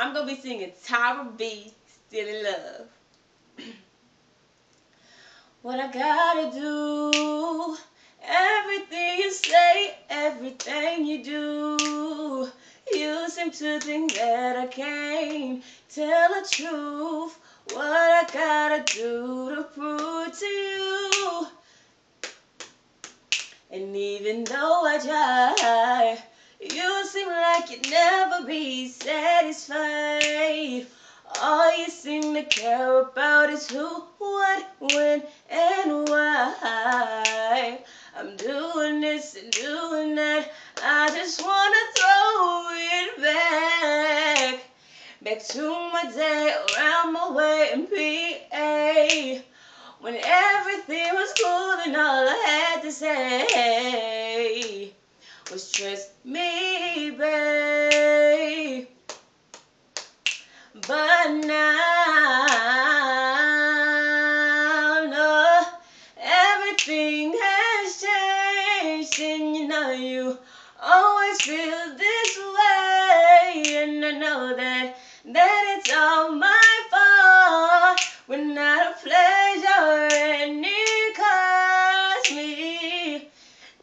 I'm going to be singing Tyra B, Still in Love. What I gotta do, everything you say, everything you do, you seem to think that I can't tell the truth. What I gotta do to prove to you. And even though I try, you seem like you'd never be satisfied. All you seem to care about is who, what, when, and why. I'm doing this and doing that. I just wanna throw it back to my day around my way in PA. When everything was cool and all I had to say was trust me, babe. But now, no, everything has changed, and you know you always feel this way, and I know that it's all my fault. We're not a pleasure, and it cost me,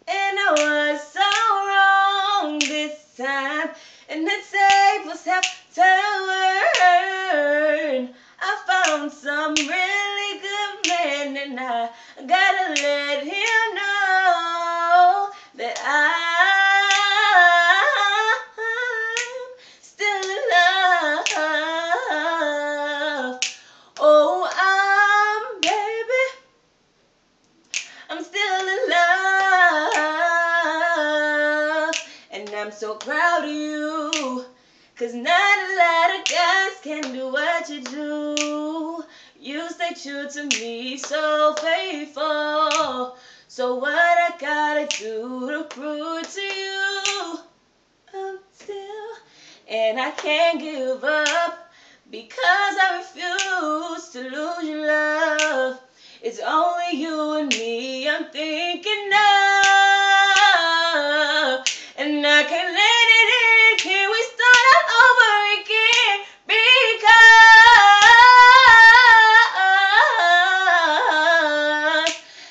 and I was so wrong this time, and the tables have turned. I found some really good man, and I gotta let him know that I'm still in love. Oh, baby, I'm still in love, and I'm so proud of you, 'cause not a lot of guys can do what you do. You stay true to me, so faithful. So what I gotta do to prove to you I'm still, and I can't give up, because I refuse to lose your love. It's only you and me I'm thinking of, and I can't let it in. Can we start all over again? Because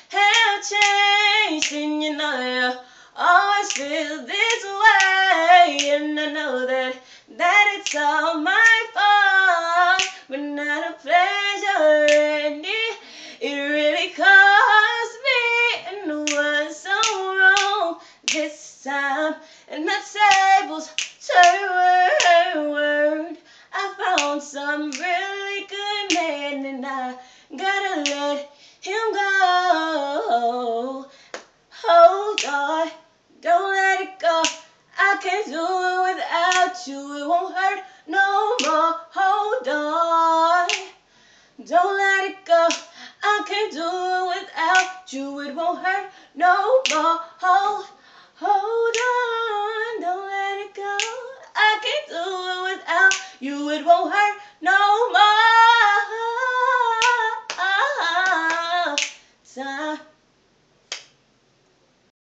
have changed, and you know you always feel this way, and I know that it's all my fault, but not a pleasure, and it really cost me, and it was so wrong this time, and the tables turned. I found some really good man, and I gotta let him go. Hold on, don't let it go. I can't do it without you. It won't hurt no more. Hold on, don't let it go. I can't do it without you. It won't hurt no more. Hold on, don't let it go. I can't do it without you. It won't hurt no more.